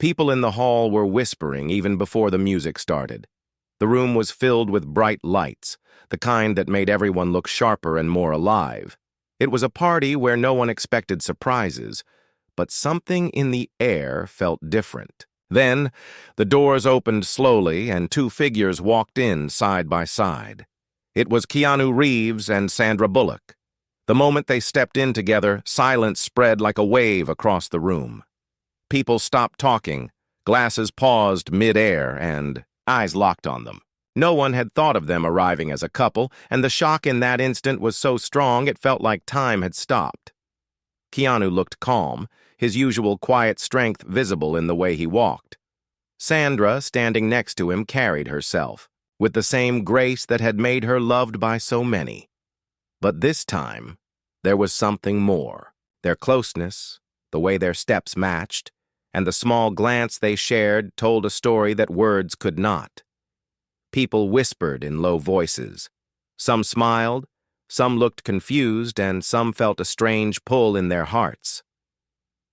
People in the hall were whispering even before the music started. The room was filled with bright lights, the kind that made everyone look sharper and more alive. It was a party where no one expected surprises, but something in the air felt different. Then, the doors opened slowly and two figures walked in side by side. It was Keanu Reeves and Sandra Bullock. The moment they stepped in together, silence spread like a wave across the room. People stopped talking, glasses paused mid-air, and eyes locked on them. No one had thought of them arriving as a couple, and the shock in that instant was so strong it felt like time had stopped. Keanu looked calm, his usual quiet strength visible in the way he walked. Sandra, standing next to him, carried herself, with the same grace that had made her loved by so many. But this time, there was something more. Their closeness, the way their steps matched, and the small glance they shared told a story that words could not. People whispered in low voices. Some smiled, some looked confused, and some felt a strange pull in their hearts.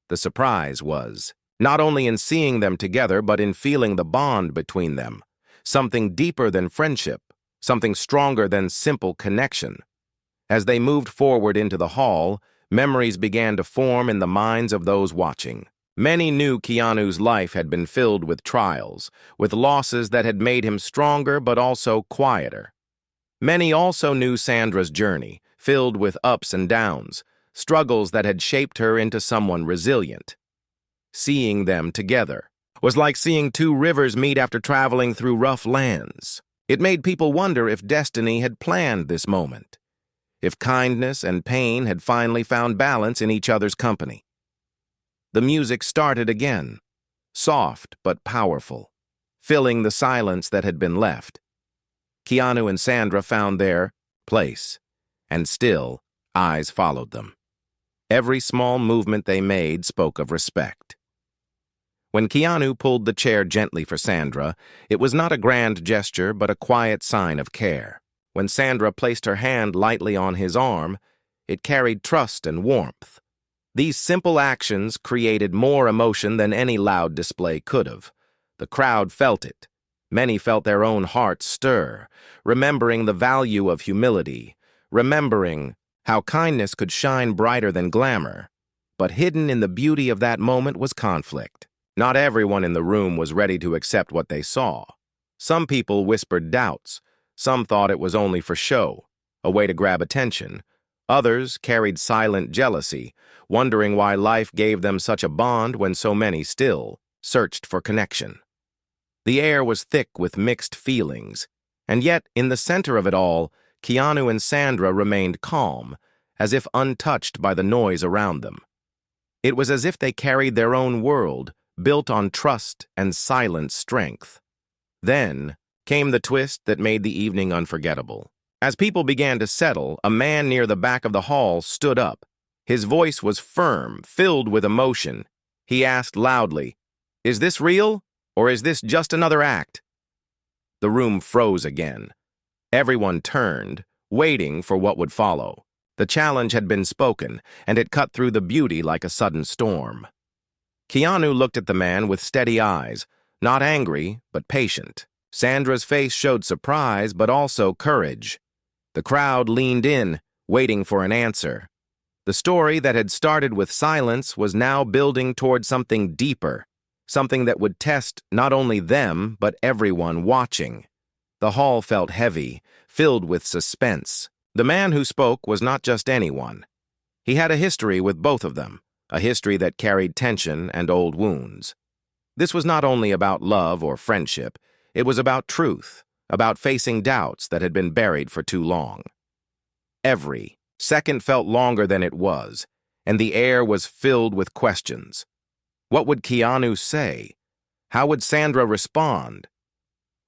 The surprise was not only in seeing them together, but in feeling the bond between them, something deeper than friendship, something stronger than simple connection. As they moved forward into the hall, memories began to form in the minds of those watching. Many knew Keanu's life had been filled with trials, with losses that had made him stronger but also quieter. Many also knew Sandra's journey, filled with ups and downs, struggles that had shaped her into someone resilient. Seeing them together was like seeing two rivers meet after traveling through rough lands. It made people wonder if destiny had planned this moment, if kindness and pain had finally found balance in each other's company. The music started again, soft but powerful, filling the silence that had been left. Keanu and Sandra found their place, and still, eyes followed them. Every small movement they made spoke of respect. When Keanu pulled the chair gently for Sandra, it was not a grand gesture but a quiet sign of care. When Sandra placed her hand lightly on his arm, it carried trust and warmth. These simple actions created more emotion than any loud display could have. The crowd felt it. Many felt their own hearts stir, remembering the value of humility, remembering how kindness could shine brighter than glamour. But hidden in the beauty of that moment was conflict. Not everyone in the room was ready to accept what they saw. Some people whispered doubts. Some thought it was only for show, a way to grab attention. Others carried silent jealousy, wondering why life gave them such a bond when so many still searched for connection. The air was thick with mixed feelings, and yet, in the center of it all, Keanu and Sandra remained calm, as if untouched by the noise around them. It was as if they carried their own world, built on trust and silent strength. Then came the twist that made the evening unforgettable. As people began to settle, a man near the back of the hall stood up. His voice was firm, filled with emotion. He asked loudly, "Is this real, or is this just another act?" The room froze again. Everyone turned, waiting for what would follow. The challenge had been spoken, and it cut through the beauty like a sudden storm. Keanu looked at the man with steady eyes, not angry, but patient. Sandra's face showed surprise, but also courage. The crowd leaned in, waiting for an answer. The story that had started with silence was now building toward something deeper, something that would test not only them, but everyone watching. The hall felt heavy, filled with suspense. The man who spoke was not just anyone. He had a history with both of them, a history that carried tension and old wounds. This was not only about love or friendship, it was about truth, about facing doubts that had been buried for too long. Every second felt longer than it was, and the air was filled with questions. What would Keanu say? How would Sandra respond?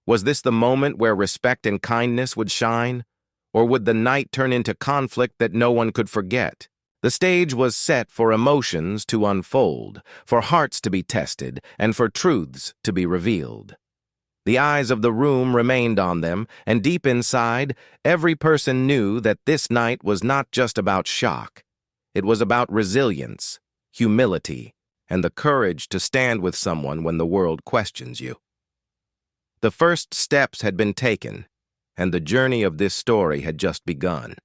Was this the moment where respect and kindness would shine? Or would the night turn into conflict that no one could forget? The stage was set for emotions to unfold, for hearts to be tested, and for truths to be revealed. The eyes of the room remained on them, and deep inside, every person knew that this night was not just about shock. It was about resilience, humility, and the courage to stand with someone when the world questions you. The first steps had been taken, and the journey of this story had just begun.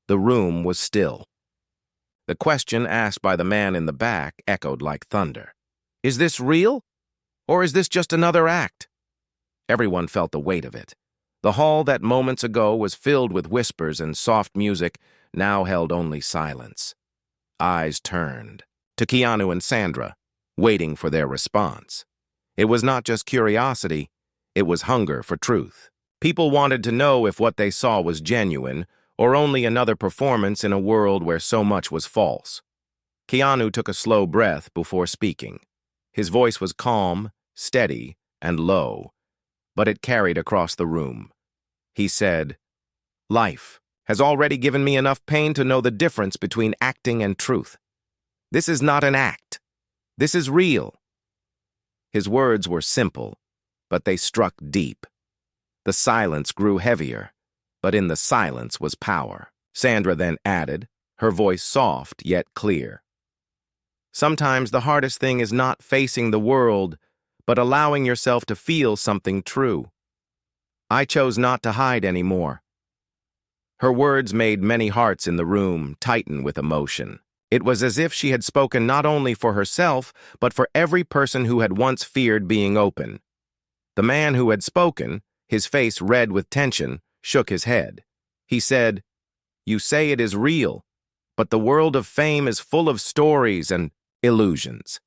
The room was still. The question asked by the man in the back echoed like thunder. Is this real? Or is this just another act? Everyone felt the weight of it. The hall that moments ago was filled with whispers and soft music now held only silence. Eyes turned to Keanu and Sandra, waiting for their response. It was not just curiosity, it was hunger for truth. People wanted to know if what they saw was genuine or only another performance in a world where so much was false. Keanu took a slow breath before speaking. His voice was calm, steady, and low, but it carried across the room. He said, "Life has already given me enough pain to know the difference between acting and truth. This is not an act. This is real." His words were simple, but they struck deep. The silence grew heavier, but in the silence was power. Sandra then added, her voice soft yet clear. Sometimes the hardest thing is not facing the world, but allowing yourself to feel something true. I chose not to hide anymore. Her words made many hearts in the room tighten with emotion. It was as if she had spoken not only for herself, but for every person who had once feared being open. The man who had spoken, his face red with tension, shook his head. He said, "You say it is real, but the world of fame is full of stories and illusions.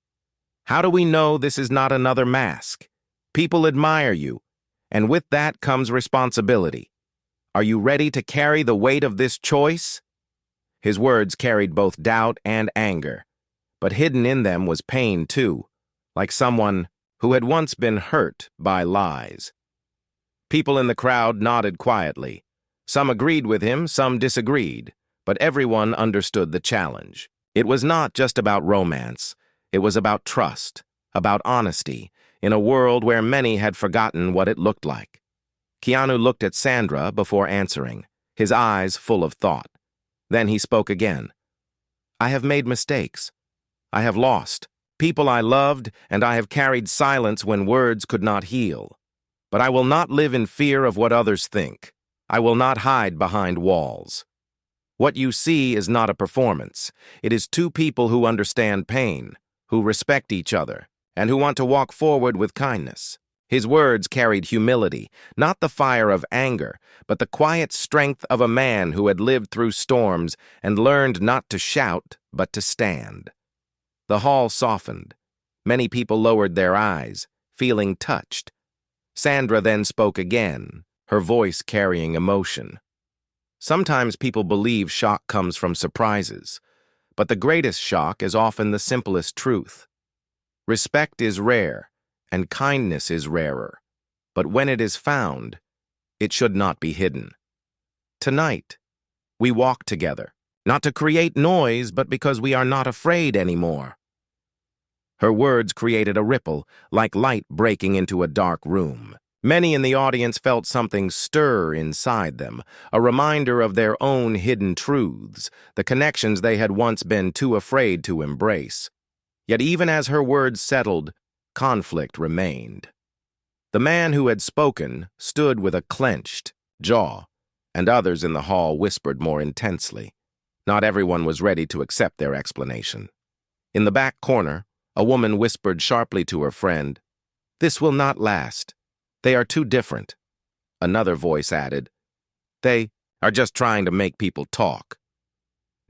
How do we know this is not another mask? People admire you, and with that comes responsibility. Are you ready to carry the weight of this choice?" His words carried both doubt and anger, but hidden in them was pain too, like someone who had once been hurt by lies. People in the crowd nodded quietly. Some agreed with him, some disagreed, but everyone understood the challenge. It was not just about romance. It was about trust, about honesty, in a world where many had forgotten what it looked like. Keanu looked at Sandra before answering, his eyes full of thought. Then he spoke again. "I have made mistakes. I have lost people I loved, and I have carried silence when words could not heal. But I will not live in fear of what others think. I will not hide behind walls. What you see is not a performance. It is two people who understand pain, who respect each other, and who want to walk forward with kindness." His words carried humility, not the fire of anger, but the quiet strength of a man who had lived through storms and learned not to shout, but to stand. The hall softened. Many people lowered their eyes, feeling touched. Sandra then spoke again, her voice carrying emotion. Sometimes people believe shock comes from surprises, but the greatest shock is often the simplest truth. Respect is rare, and kindness is rarer, but when it is found, it should not be hidden. Tonight, we walk together, not to create noise, but because we are not afraid anymore. Her words created a ripple, like light breaking into a dark room. Many in the audience felt something stir inside them, a reminder of their own hidden truths, the connections they had once been too afraid to embrace. Yet even as her words settled, conflict remained. The man who had spoken stood with a clenched jaw, and others in the hall whispered more intensely. Not everyone was ready to accept their explanation. In the back corner, a woman whispered sharply to her friend, "This will not last. They are too different." Another voice added, "They are just trying to make people talk."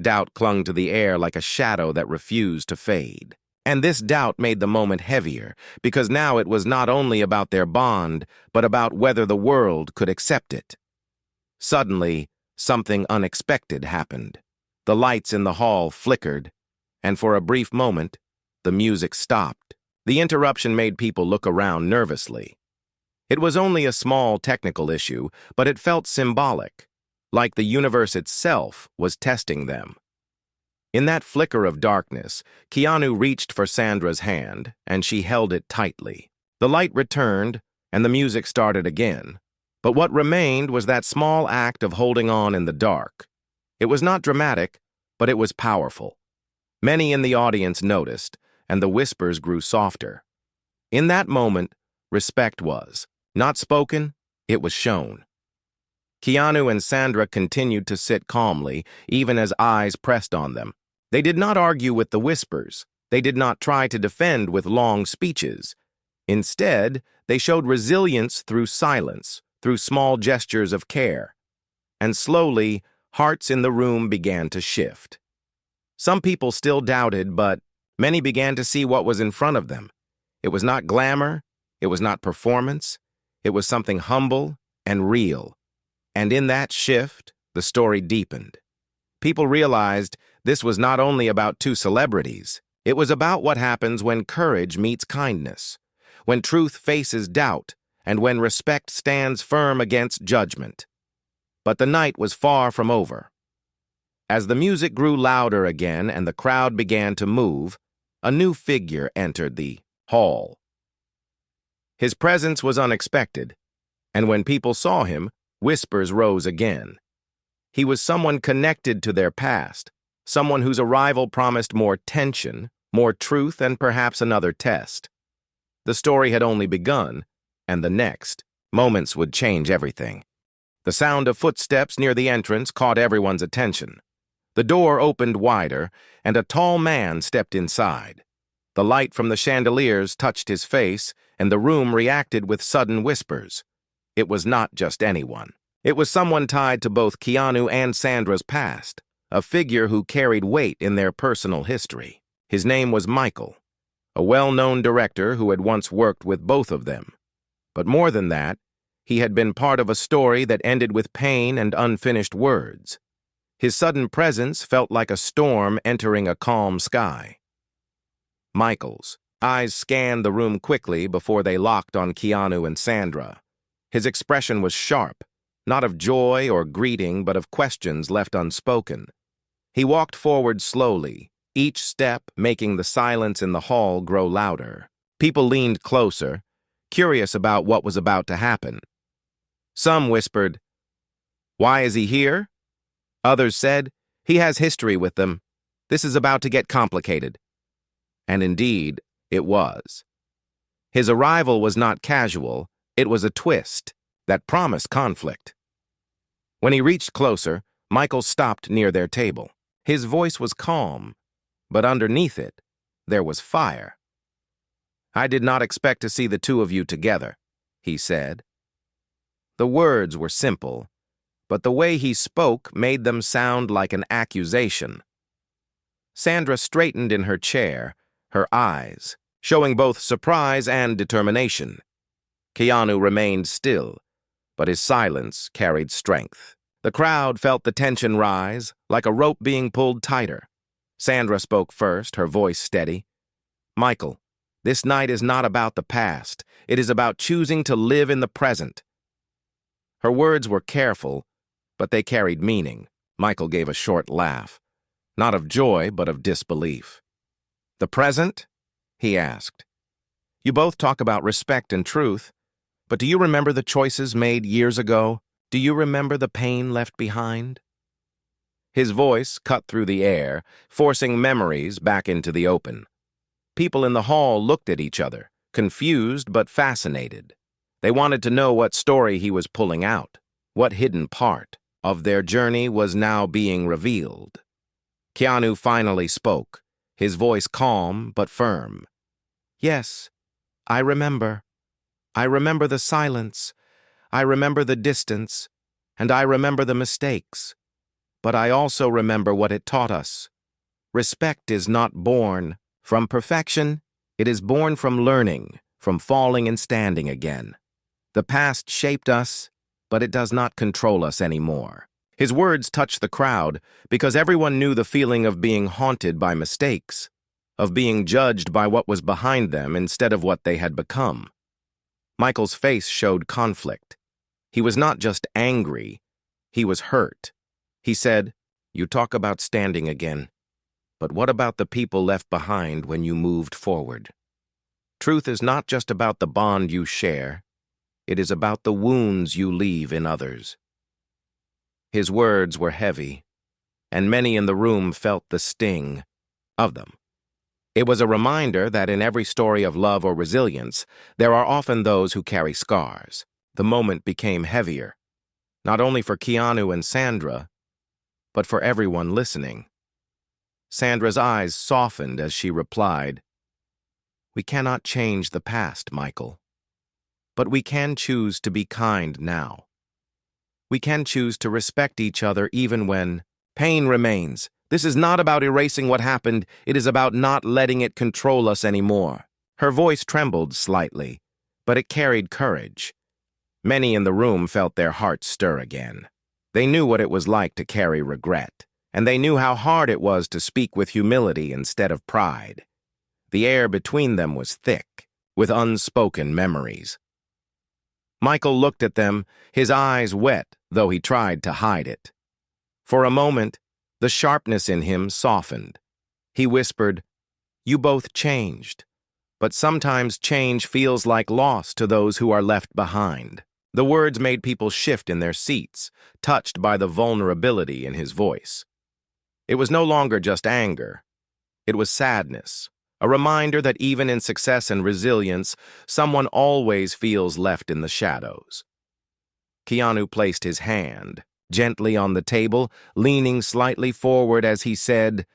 Doubt clung to the air like a shadow that refused to fade. And this doubt made the moment heavier, because now it was not only about their bond, but about whether the world could accept it. Suddenly, something unexpected happened. The lights in the hall flickered, and for a brief moment, the music stopped. The interruption made people look around nervously. It was only a small technical issue, but it felt symbolic, like the universe itself was testing them. In that flicker of darkness, Keanu reached for Sandra's hand, and she held it tightly. The light returned, and the music started again. But what remained was that small act of holding on in the dark. It was not dramatic, but it was powerful. Many in the audience noticed, and the whispers grew softer. In that moment, respect was not spoken, it was shown. Keanu and Sandra continued to sit calmly, even as eyes pressed on them. They did not argue with the whispers. They did not try to defend with long speeches. Instead, they showed resilience through silence, through small gestures of care. And slowly, hearts in the room began to shift. Some people still doubted, but many began to see what was in front of them. It was not glamour, it was not performance, it was something humble and real. And in that shift, the story deepened. People realized this was not only about two celebrities, it was about what happens when courage meets kindness, when truth faces doubt, and when respect stands firm against judgment. But the night was far from over. As the music grew louder again and the crowd began to move, a new figure entered the hall. His presence was unexpected, and when people saw him, whispers rose again. He was someone connected to their past, someone whose arrival promised more tension, more truth, and perhaps another test. The story had only begun, and the next moments would change everything. The sound of footsteps near the entrance caught everyone's attention. The door opened wider, and a tall man stepped inside. The light from the chandeliers touched his face, and the room reacted with sudden whispers. It was not just anyone. It was someone tied to both Keanu and Sandra's past, a figure who carried weight in their personal history. His name was Michael, a well-known director who had once worked with both of them. But more than that, he had been part of a story that ended with pain and unfinished words. His sudden presence felt like a storm entering a calm sky. Michael's eyes scanned the room quickly before they locked on Keanu and Sandra. His expression was sharp, not of joy or greeting, but of questions left unspoken. He walked forward slowly, each step making the silence in the hall grow louder. People leaned closer, curious about what was about to happen. Some whispered, "Why is he here?" Others said, "He has history with them. This is about to get complicated." And indeed, it was. His arrival was not casual, it was a twist that promised conflict. When he reached closer, Michael stopped near their table. His voice was calm, but underneath it, there was fire. "I did not expect to see the two of you together," he said. The words were simple, but the way he spoke made them sound like an accusation. Sandra straightened in her chair, her eyes showing both surprise and determination. Keanu remained still, but his silence carried strength. The crowd felt the tension rise, like a rope being pulled tighter. Sandra spoke first, her voice steady. "Michael, this night is not about the past. It is about choosing to live in the present." Her words were careful, but they carried meaning. Michael gave a short laugh, not of joy, but of disbelief. "The present?" he asked. "You both talk about respect and truth, but do you remember the choices made years ago? Do you remember the pain left behind?" His voice cut through the air, forcing memories back into the open. People in the hall looked at each other, confused but fascinated. They wanted to know what story he was pulling out, what hidden part of their journey was now being revealed. Keanu finally spoke, his voice calm but firm. "Yes, I remember. I remember the silence. I remember the distance. And I remember the mistakes. But I also remember what it taught us. Respect is not born from perfection. It is born from learning, from falling and standing again. The past shaped us, but it does not control us anymore." His words touched the crowd because everyone knew the feeling of being haunted by mistakes, of being judged by what was behind them instead of what they had become. Michael's face showed conflict. He was not just angry, he was hurt. He said, "You talk about standing again, but what about the people left behind when you moved forward? Truth is not just about the bond you share, it is about the wounds you leave in others." His words were heavy, and many in the room felt the sting. of them. It was a reminder that in every story of love or resilience, there are often those who carry scars. The moment became heavier, not only for Keanu and Sandra, but for everyone listening. Sandra's eyes softened as she replied, "We cannot change the past, Michael. But we can choose to be kind now. We can choose to respect each other even when pain remains. This is not about erasing what happened. It is about not letting it control us anymore." Her voice trembled slightly, but it carried courage. Many in the room felt their hearts stir again. They knew what it was like to carry regret, and they knew how hard it was to speak with humility instead of pride. The air between them was thick, with unspoken memories. Michael looked at them, his eyes wet, though he tried to hide it. For a moment, the sharpness in him softened. He whispered, "You both changed, but sometimes change feels like loss to those who are left behind." The words made people shift in their seats, touched by the vulnerability in his voice. It was no longer just anger. It was sadness, a reminder that even in success and resilience, someone always feels left in the shadows. Keanu placed his hand gently on the table, leaning slightly forward as he said,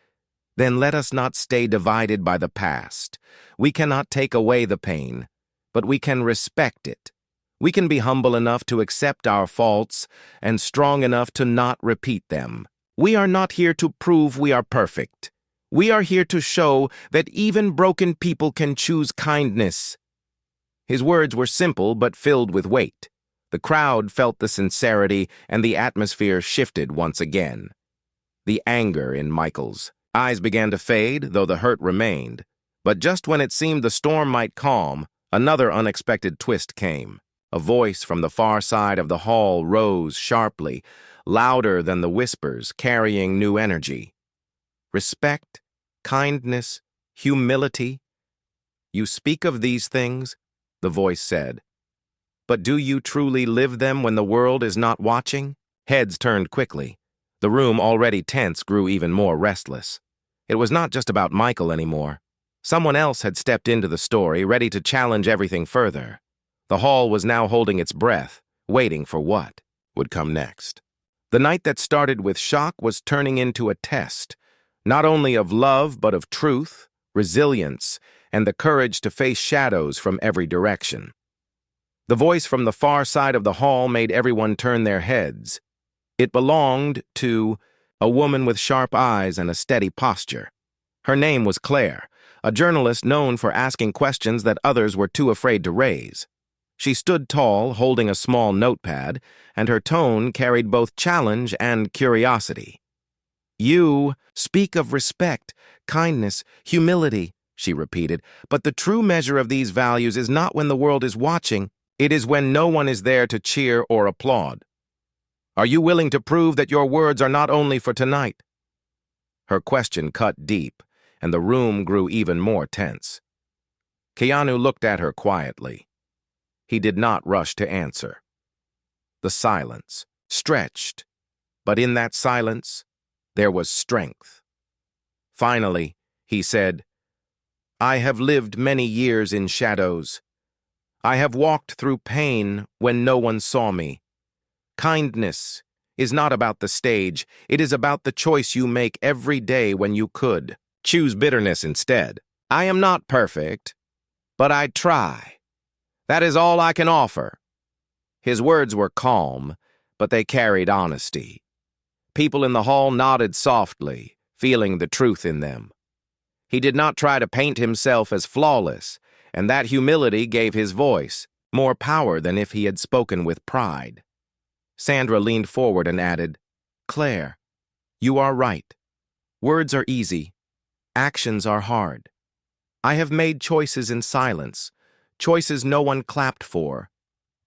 "Then let us not stay divided by the past. We cannot take away the pain, but we can respect it. We can be humble enough to accept our faults and strong enough to not repeat them. We are not here to prove we are perfect. We are here to show that even broken people can choose kindness." His words were simple but filled with weight. The crowd felt the sincerity, and the atmosphere shifted once again. The anger in Michael's eyes began to fade, though the hurt remained. But just when it seemed the storm might calm, another unexpected twist came. A voice from the far side of the hall rose sharply, louder than the whispers, carrying new energy. "Respect, kindness, humility. You speak of these things," the voice said. "But do you truly live them when the world is not watching?" Heads turned quickly. The room, already tense, grew even more restless. It was not just about Michael anymore. Someone else had stepped into the story, ready to challenge everything further. The hall was now holding its breath, waiting for what would come next. The night that started with shock was turning into a test, not only of love, but of truth, resilience, and the courage to face shadows from every direction. The voice from the far side of the hall made everyone turn their heads. It belonged to a woman with sharp eyes and a steady posture. Her name was Claire, a journalist known for asking questions that others were too afraid to raise. She stood tall, holding a small notepad, and her tone carried both challenge and curiosity. "You speak of respect, kindness, humility," she repeated, "but the true measure of these values is not when the world is watching. It is when no one is there to cheer or applaud. Are you willing to prove that your words are not only for tonight?" Her question cut deep, and the room grew even more tense. Keanu looked at her quietly. He did not rush to answer. The silence stretched, but in that silence, there was strength. Finally, he said, "I have lived many years in shadows. I have walked through pain when no one saw me. Kindness is not about the stage. It is about the choice you make every day when you could choose bitterness instead. I am not perfect, but I try. That is all I can offer." His words were calm, but they carried honesty. People in the hall nodded softly, feeling the truth in them. He did not try to paint himself as flawless, and that humility gave his voice more power than if he had spoken with pride. Sandra leaned forward and added, "Claire, you are right. Words are easy. Actions are hard. I have made choices in silence, choices no one clapped for,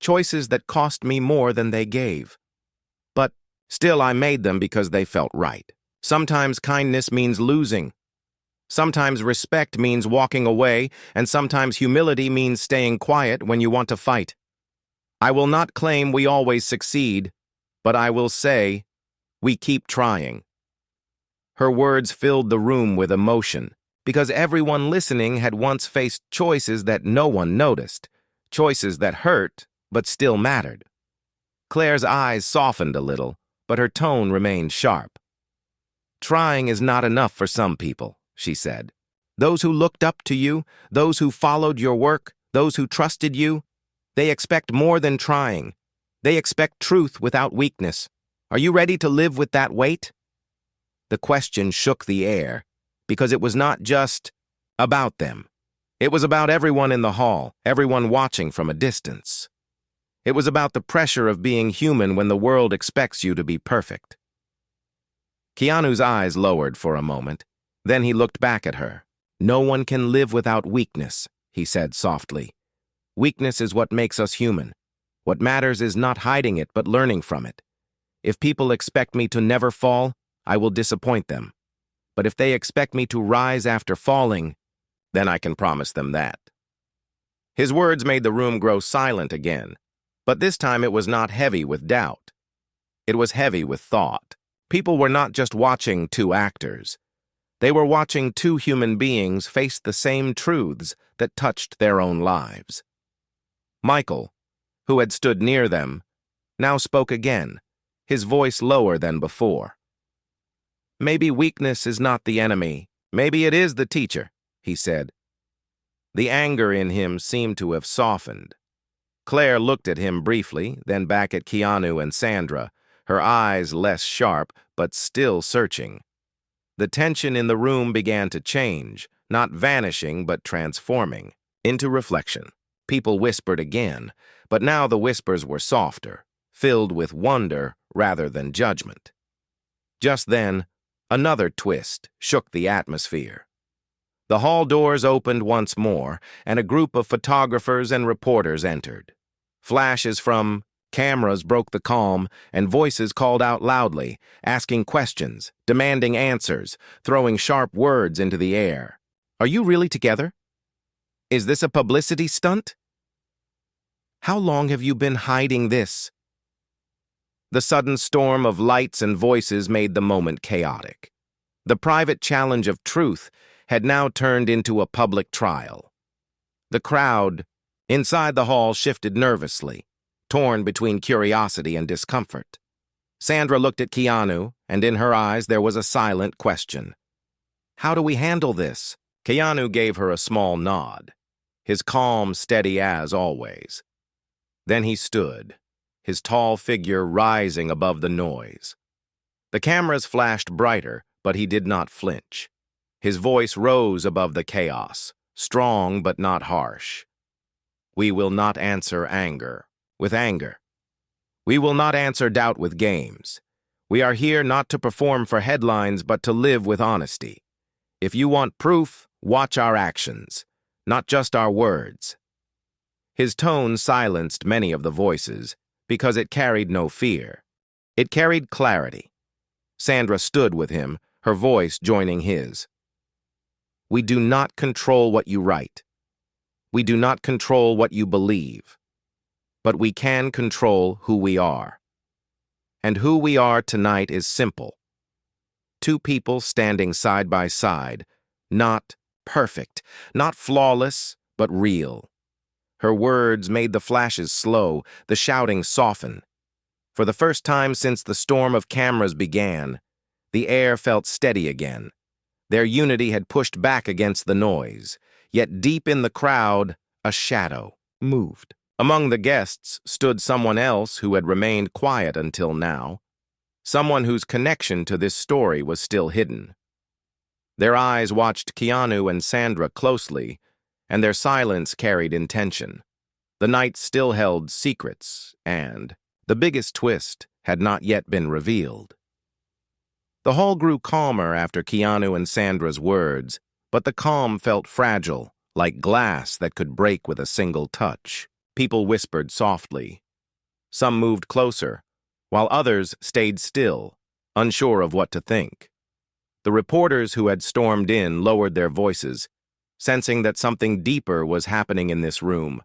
choices that cost me more than they gave. But still I made them because they felt right. Sometimes kindness means losing. Sometimes respect means walking away, and sometimes humility means staying quiet when you want to fight. I will not claim we always succeed, but I will say we keep trying." Her words filled the room with emotion, because everyone listening had once faced choices that no one noticed, choices that hurt but still mattered. Claire's eyes softened a little, but her tone remained sharp. "Trying is not enough for some people," she said. "Those who looked up to you, those who followed your work, those who trusted you, they expect more than trying. They expect truth without weakness. Are you ready to live with that weight?" The question shook the air, because it was not just about them. It was about everyone in the hall, everyone watching from a distance. It was about the pressure of being human when the world expects you to be perfect. Keanu's eyes lowered for a moment. Then he looked back at her. "No one can live without weakness," he said softly. "Weakness is what makes us human. What matters is not hiding it, but learning from it. If people expect me to never fall, I will disappoint them. But if they expect me to rise after falling, then I can promise them that." His words made the room grow silent again, but this time it was not heavy with doubt. It was heavy with thought. People were not just watching two actors. They were watching two human beings face the same truths that touched their own lives. Michael, who had stood near them, now spoke again, his voice lower than before. "Maybe weakness is not the enemy. Maybe it is the teacher," he said. The anger in him seemed to have softened. Claire looked at him briefly, then back at Keanu and Sandra, her eyes less sharp, but still searching. The tension in the room began to change, not vanishing, but transforming into reflection. People whispered again, but now the whispers were softer, filled with wonder rather than judgment. Just then, another twist shook the atmosphere. The hall doors opened once more, and a group of photographers and reporters entered. Flashes from cameras broke the calm, and voices called out loudly, asking questions, demanding answers, throwing sharp words into the air. "Are you really together? Is this a publicity stunt? How long have you been hiding this?" The sudden storm of lights and voices made the moment chaotic. The private challenge of truth had now turned into a public trial. The crowd inside the hall shifted nervously, torn between curiosity and discomfort. Sandra looked at Keanu, and in her eyes there was a silent question. "How do we handle this?" Keanu gave her a small nod, his calm steady as always. Then he stood, his tall figure rising above the noise. The cameras flashed brighter, but he did not flinch. His voice rose above the chaos, strong but not harsh. "We will not answer anger with anger. We will not answer doubt with games. We are here not to perform for headlines, but to live with honesty. If you want proof, watch our actions, not just our words." His tone silenced many of the voices because it carried no fear. It carried clarity. Sandra stood with him, her voice joining his. "We do not control what you write. We do not control what you believe. But we can control who we are. And who we are tonight is simple. Two people standing side by side, not perfect, not flawless, but real." Her words made the flashes slow, the shouting soften. For the first time since the storm of cameras began, the air felt steady again. Their unity had pushed back against the noise, yet deep in the crowd, a shadow moved. Among the guests stood someone else who had remained quiet until now, someone whose connection to this story was still hidden. Their eyes watched Keanu and Sandra closely, and their silence carried intention. The night still held secrets, and the biggest twist had not yet been revealed. The hall grew calmer after Keanu and Sandra's words, but the calm felt fragile, like glass that could break with a single touch. People whispered softly. Some moved closer, while others stayed still, unsure of what to think. The reporters who had stormed in lowered their voices, sensing that something deeper was happening in this room,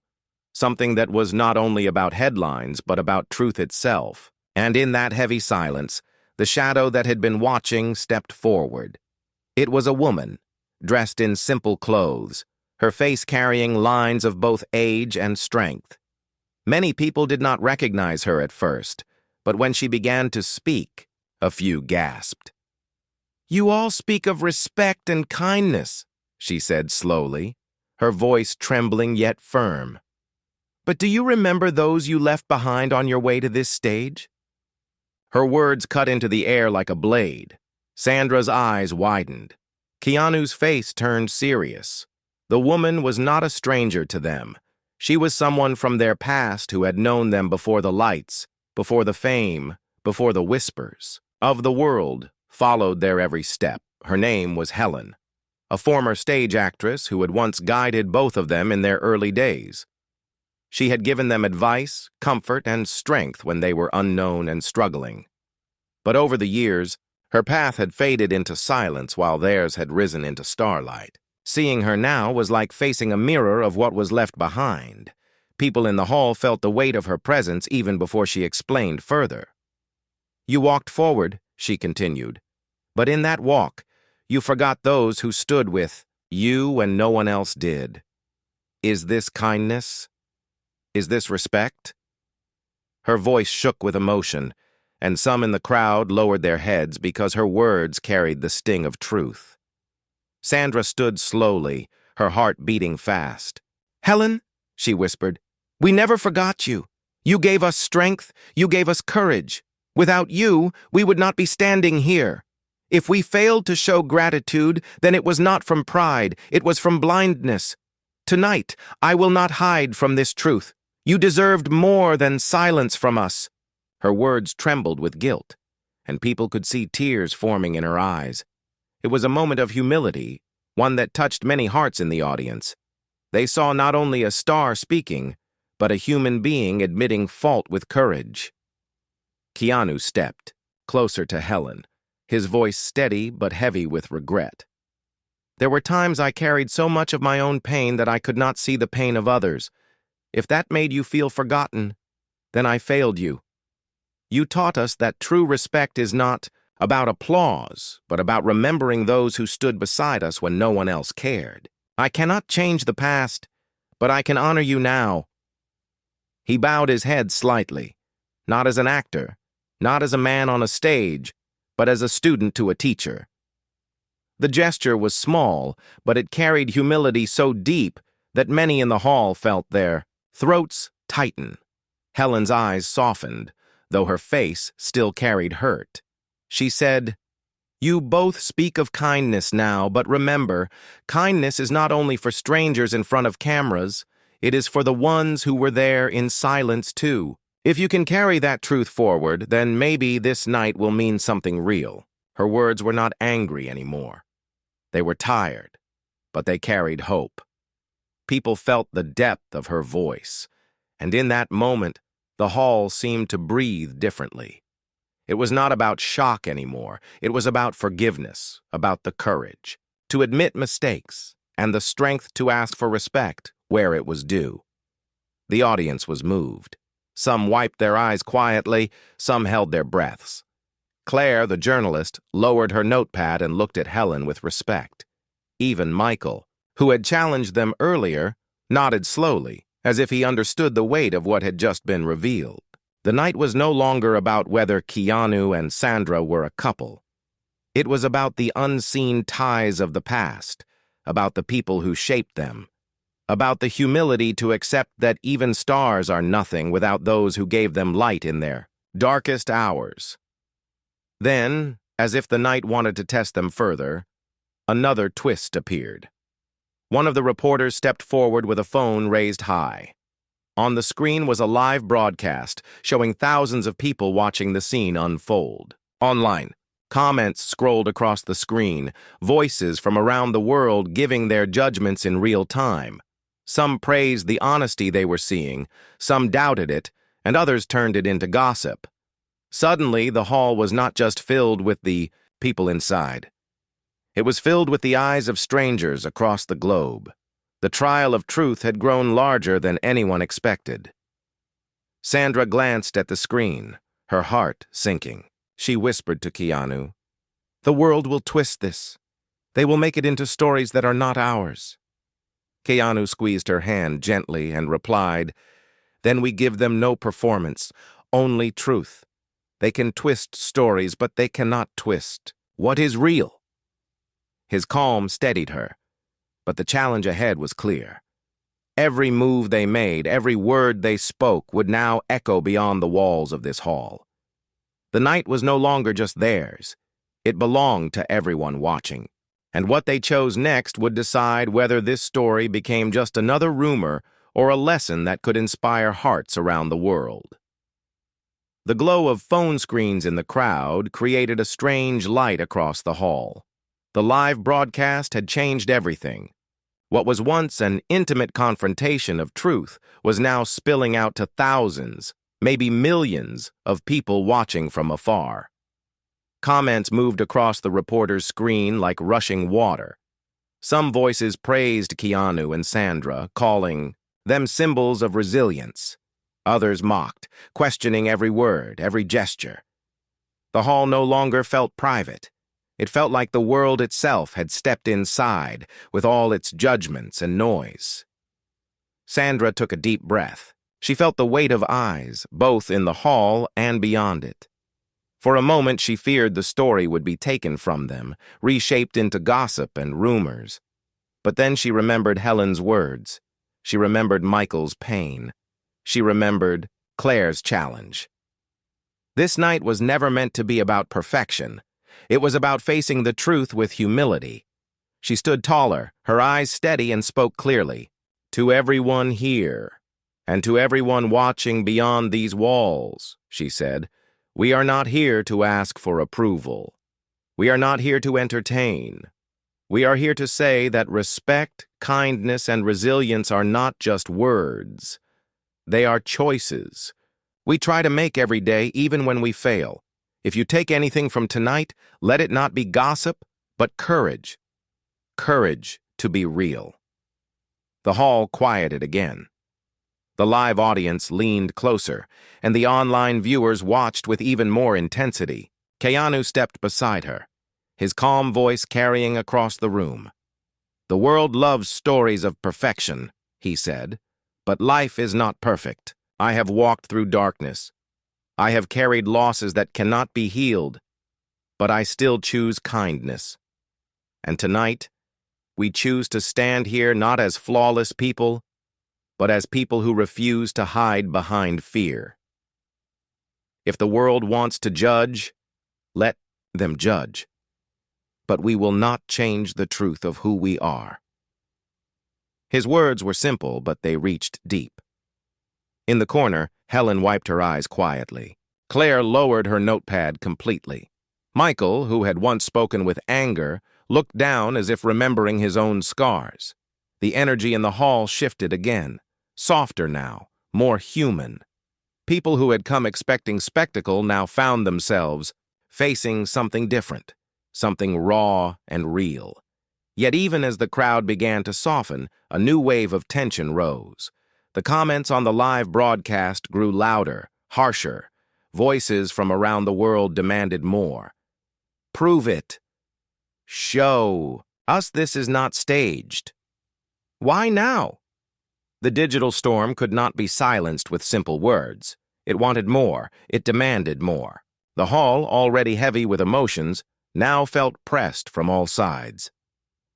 something that was not only about headlines but about truth itself. And in that heavy silence, the shadow that had been watching stepped forward. It was a woman, dressed in simple clothes, her face carrying lines of both age and strength. Many people did not recognize her at first, but when she began to speak, a few gasped. "You all speak of respect and kindness," she said slowly, her voice trembling yet firm. "But do you remember those you left behind on your way to this stage?" Her words cut into the air like a blade. Sandra's eyes widened. Keanu's face turned serious. The woman was not a stranger to them. She was someone from their past who had known them before the lights, before the fame, before the whispers of the world followed their every step. Her name was Helen, a former stage actress who had once guided both of them in their early days. She had given them advice, comfort, and strength when they were unknown and struggling. But over the years, her path had faded into silence while theirs had risen into starlight. Seeing her now was like facing a mirror of what was left behind. People in the hall felt the weight of her presence even before she explained further. "You walked forward," she continued, "but in that walk, you forgot those who stood with you when no one else did. Is this kindness? Is this respect?" Her voice shook with emotion, and some in the crowd lowered their heads because her words carried the sting of truth. Sandra stood slowly, her heart beating fast. "Helen," she whispered, "we never forgot you. You gave us strength, you gave us courage. Without you, we would not be standing here. If we failed to show gratitude, then it was not from pride, it was from blindness. Tonight, I will not hide from this truth. You deserved more than silence from us." Her words trembled with guilt, and people could see tears forming in her eyes. It was a moment of humility, one that touched many hearts in the audience. They saw not only a star speaking, but a human being admitting fault with courage. Keanu stepped, closer to Helen, his voice steady but heavy with regret. "There were times I carried so much of my own pain that I could not see the pain of others. If that made you feel forgotten, then I failed you. You taught us that true respect is not about applause, but about remembering those who stood beside us when no one else cared. I cannot change the past, but I can honor you now." He bowed his head slightly, not as an actor, not as a man on a stage, but as a student to a teacher. The gesture was small, but it carried humility so deep that many in the hall felt their throats tighten. Helen's eyes softened, though her face still carried hurt. She said, "You both speak of kindness now, but remember, kindness is not only for strangers in front of cameras, it is for the ones who were there in silence too. If you can carry that truth forward, then maybe this night will mean something real." Her words were not angry anymore. They were tired, but they carried hope. People felt the depth of her voice, and in that moment, the hall seemed to breathe differently. It was not about shock anymore. It was about forgiveness, about the courage to admit mistakes, and the strength to ask for respect where it was due. The audience was moved. Some wiped their eyes quietly, some held their breaths. Claire, the journalist, lowered her notepad and looked at Helen with respect. Even Michael, who had challenged them earlier, nodded slowly, as if he understood the weight of what had just been revealed. The night was no longer about whether Keanu and Sandra were a couple. It was about the unseen ties of the past, about the people who shaped them, about the humility to accept that even stars are nothing without those who gave them light in their darkest hours. Then, as if the night wanted to test them further, another twist appeared. One of the reporters stepped forward with a phone raised high. On the screen was a live broadcast showing thousands of people watching the scene unfold. Online, comments scrolled across the screen, voices from around the world giving their judgments in real time. Some praised the honesty they were seeing, some doubted it, and others turned it into gossip. Suddenly, the hall was not just filled with the people inside. It was filled with the eyes of strangers across the globe. The trial of truth had grown larger than anyone expected. Sandra glanced at the screen, her heart sinking. She whispered to Keanu, "The world will twist this. They will make it into stories that are not ours. Keanu squeezed her hand gently and replied, "Then we give them no performance, only truth. They can twist stories, but they cannot twist what is real." His calm steadied her, but the challenge ahead was clear. Every move they made, every word they spoke would now echo beyond the walls of this hall. The night was no longer just theirs. It belonged to everyone watching. And what they chose next would decide whether this story became just another rumor or a lesson that could inspire hearts around the world. The glow of phone screens in the crowd created a strange light across the hall. The live broadcast had changed everything. What was once an intimate confrontation of truth was now spilling out to thousands, maybe millions, of people watching from afar. Comments moved across the reporter's screen like rushing water. Some voices praised Keanu and Sandra, calling them symbols of resilience. Others mocked, questioning every word, every gesture. The hall no longer felt private. It felt like the world itself had stepped inside, with all its judgments and noise. Sandra took a deep breath. She felt the weight of eyes, both in the hall and beyond it. For a moment, she feared the story would be taken from them, reshaped into gossip and rumors. But then she remembered Helen's words. She remembered Michael's pain. She remembered Claire's challenge. This night was never meant to be about perfection. It was about facing the truth with humility. She stood taller, her eyes steady, and spoke clearly. "To everyone here, and to everyone watching beyond these walls," she said, "we are not here to ask for approval. We are not here to entertain. We are here to say that respect, kindness, and resilience are not just words. They are choices. We try to make every day, even when we fail. If you take anything from tonight, let it not be gossip, but courage. Courage to be real." The hall quieted again. The live audience leaned closer, and the online viewers watched with even more intensity. Keanu stepped beside her, his calm voice carrying across the room. "The world loves stories of perfection," he said, "but life is not perfect. I have walked through darkness. I have carried losses that cannot be healed, but I still choose kindness. And tonight, we choose to stand here not as flawless people, but as people who refuse to hide behind fear. If the world wants to judge, let them judge. But we will not change the truth of who we are." His words were simple, but they reached deep. In the corner, Helen wiped her eyes quietly. Claire lowered her notepad completely. Michael, who had once spoken with anger, looked down as if remembering his own scars. The energy in the hall shifted again. Softer now, more human. People who had come expecting spectacle now found themselves facing something different, something raw and real. Yet even as the crowd began to soften, a new wave of tension rose. The comments on the live broadcast grew louder, harsher. Voices from around the world demanded more. "Prove it. Show us this is not staged. Why now?" The digital storm could not be silenced with simple words. It wanted more. It demanded more. The hall, already heavy with emotions, now felt pressed from all sides.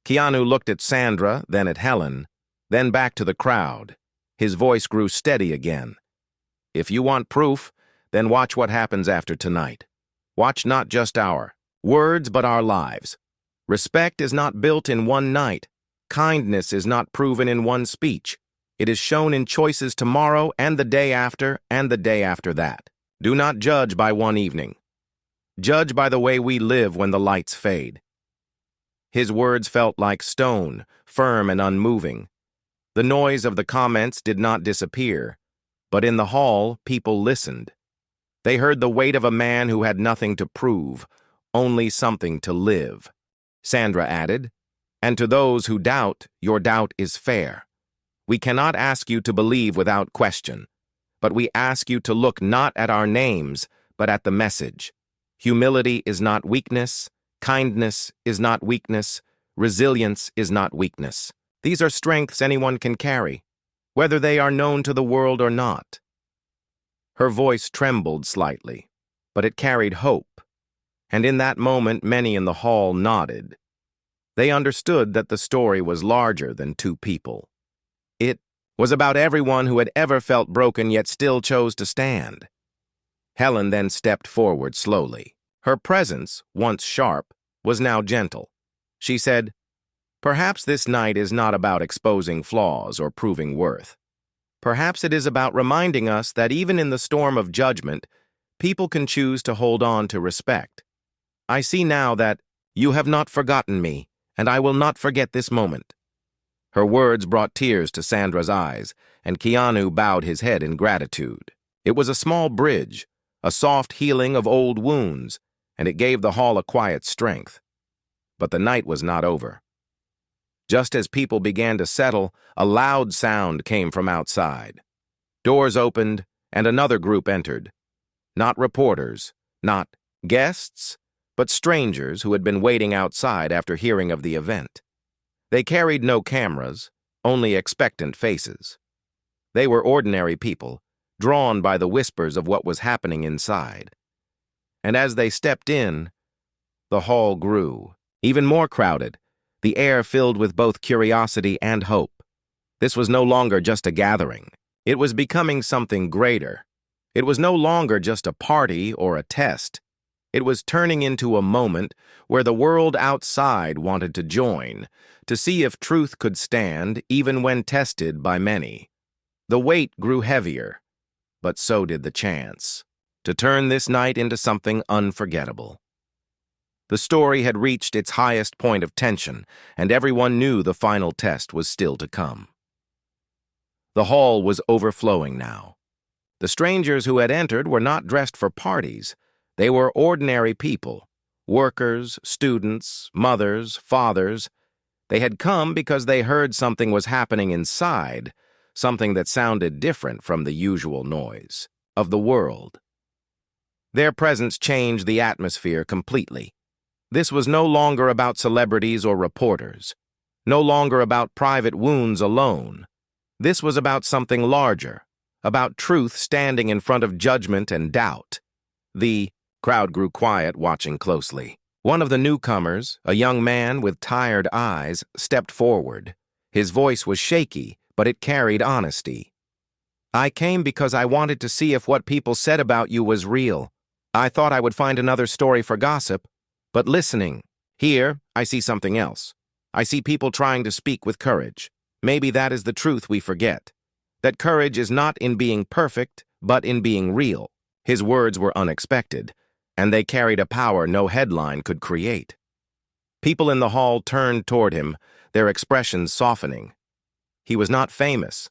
Keanu looked at Sandra, then at Helen, then back to the crowd. His voice grew steady again. "If you want proof, then watch what happens after tonight. Watch not just our words, but our lives. Respect is not built in one night. Kindness is not proven in one speech. It is shown in choices tomorrow and the day after and the day after that. Do not judge by one evening. Judge by the way we live when the lights fade." His words felt like stone, firm and unmoving. The noise of the comments did not disappear, but in the hall, people listened. They heard the weight of a man who had nothing to prove, only something to live. Sandra added, "And to those who doubt, your doubt is fair. We cannot ask you to believe without question, but we ask you to look not at our names, but at the message. Humility is not weakness, kindness is not weakness, resilience is not weakness. These are strengths anyone can carry, whether they are known to the world or not. Her voice trembled slightly, but it carried hope, and in that moment many in the hall nodded. They understood that the story was larger than two people. It was about everyone who had ever felt broken yet still chose to stand. Helen then stepped forward slowly. Her presence, once sharp, was now gentle. She said, "Perhaps this night is not about exposing flaws or proving worth. Perhaps it is about reminding us that even in the storm of judgment, people can choose to hold on to respect. I see now that you have not forgotten me, and I will not forget this moment." Her words brought tears to Sandra's eyes, and Keanu bowed his head in gratitude. It was a small bridge, a soft healing of old wounds, and it gave the hall a quiet strength. But the night was not over. Just as people began to settle, a loud sound came from outside. Doors opened, and another group entered. Not reporters, not guests, but strangers who had been waiting outside after hearing of the event. They carried no cameras, only expectant faces. They were ordinary people, drawn by the whispers of what was happening inside. And as they stepped in, the hall grew, even more crowded, the air filled with both curiosity and hope. This was no longer just a gathering. It was becoming something greater. It was no longer just a party or a test. It was turning into a moment where the world outside wanted to join, to see if truth could stand even when tested by many. The weight grew heavier, but so did the chance to turn this night into something unforgettable. The story had reached its highest point of tension, and everyone knew the final test was still to come. The hall was overflowing now. The strangers who had entered were not dressed for parties. They were ordinary people, workers, students, mothers, fathers. They had come because they heard something was happening inside, something that sounded different from the usual noise of the world. Their presence changed the atmosphere completely. This was no longer about celebrities or reporters, no longer about private wounds alone. This was about something larger, about truth standing in front of judgment and doubt. The crowd grew quiet, watching closely. One of the newcomers, a young man with tired eyes, stepped forward. His voice was shaky, but it carried honesty. "I came because I wanted to see if what people said about you was real. I thought I would find another story for gossip, but listening, here, I see something else. I see people trying to speak with courage. Maybe that is the truth we forget. That courage is not in being perfect, but in being real." His words were unexpected, and they carried a power no headline could create. People in the hall turned toward him, their expressions softening. He was not famous,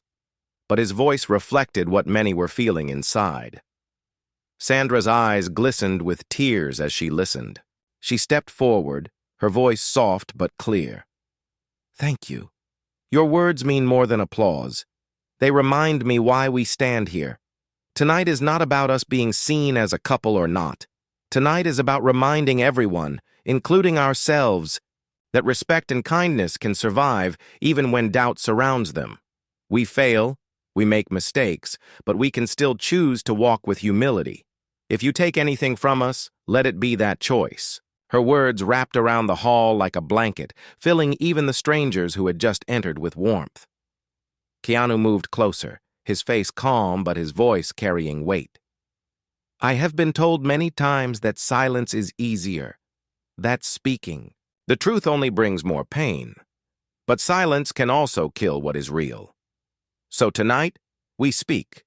but his voice reflected what many were feeling inside. Sandra's eyes glistened with tears as she listened. She stepped forward, her voice soft but clear. "Thank you. Your words mean more than applause. They remind me why we stand here. Tonight is not about us being seen as a couple or not. Tonight is about reminding everyone, including ourselves, that respect and kindness can survive even when doubt surrounds them. We fail, we make mistakes, but we can still choose to walk with humility. If you take anything from us, let it be that choice." Her words wrapped around the hall like a blanket, filling even the strangers who had just entered with warmth. Keanu moved closer, his face calm but his voice carrying weight. "I have been told many times that silence is easier. That's speaking. The truth only brings more pain. But silence can also kill what is real. So tonight, we speak.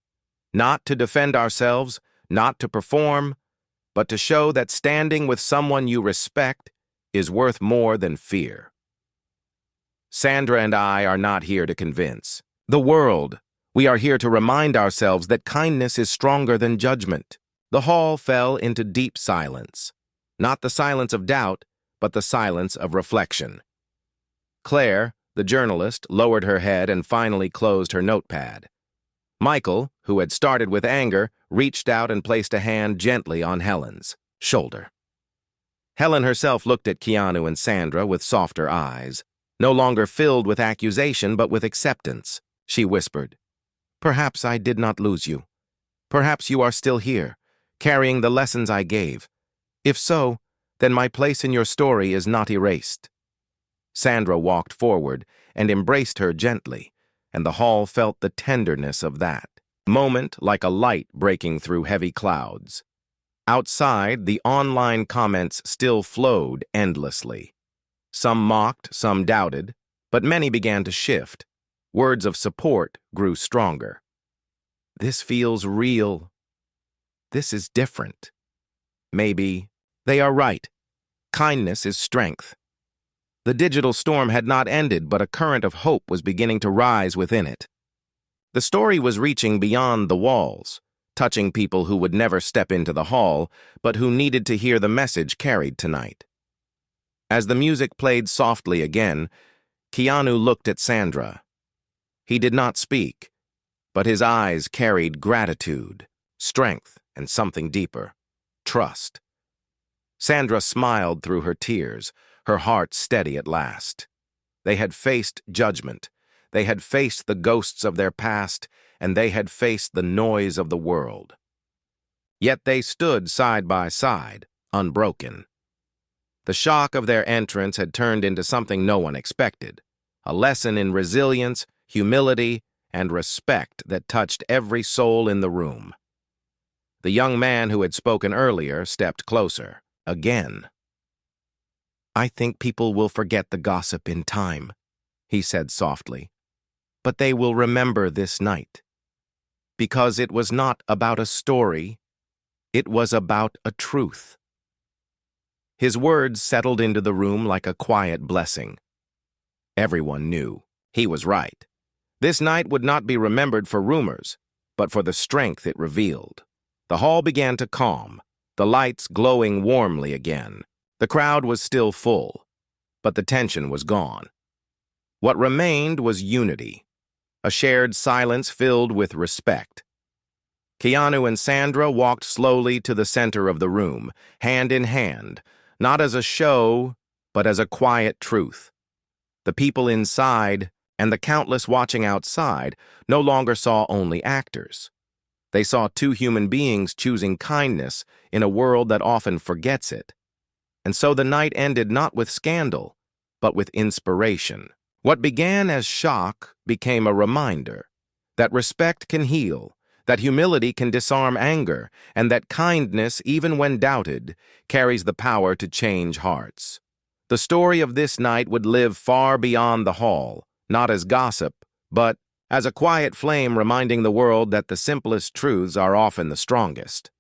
Not to defend ourselves, not to perform, but to show that standing with someone you respect is worth more than fear. Sandra and I are not here to convince the world. We are here to remind ourselves that kindness is stronger than judgment." The hall fell into deep silence. Not the silence of doubt, but the silence of reflection. Claire, the journalist, lowered her head and finally closed her notepad. Michael, who had started with anger, reached out and placed a hand gently on Helen's shoulder. Helen herself looked at Keanu and Sandra with softer eyes, no longer filled with accusation but with acceptance. She whispered, "Perhaps I did not lose you. Perhaps you are still here, carrying the lessons I gave. If so, then my place in your story is not erased." Sandra walked forward and embraced her gently, and the hall felt the tenderness of that moment like a light breaking through heavy clouds. Outside, the online comments still flowed endlessly. Some mocked, some doubted, but many began to shift. Words of support grew stronger. "This feels real. This is different. Maybe they are right. Kindness is strength." The digital storm had not ended, but a current of hope was beginning to rise within it. The story was reaching beyond the walls, touching people who would never step into the hall, but who needed to hear the message carried tonight. As the music played softly again, Keanu looked at Sandra. He did not speak, but his eyes carried gratitude, strength, and something deeper, trust. Sandra smiled through her tears, her heart steady at last. They had faced judgment. They had faced the ghosts of their past, and they had faced the noise of the world. Yet they stood side by side, unbroken. The shock of their entrance had turned into something no one expected, a lesson in resilience, humility, and respect that touched every soul in the room. The young man who had spoken earlier stepped closer, again. "I think people will forget the gossip in time," he said softly. "But they will remember this night. Because it was not about a story, it was about a truth." His words settled into the room like a quiet blessing. Everyone knew he was right. This night would not be remembered for rumors, but for the strength it revealed. The hall began to calm, the lights glowing warmly again. The crowd was still full, but the tension was gone. What remained was unity, a shared silence filled with respect. Keanu and Sandra walked slowly to the center of the room, hand in hand, not as a show, but as a quiet truth. The people inside and the countless watching outside no longer saw only actors. They saw two human beings choosing kindness in a world that often forgets it. And so the night ended not with scandal, but with inspiration. What began as shock became a reminder that respect can heal, that humility can disarm anger, and that kindness, even when doubted, carries the power to change hearts. The story of this night would live far beyond the hall, not as gossip, but as a quiet flame reminding the world that the simplest truths are often the strongest.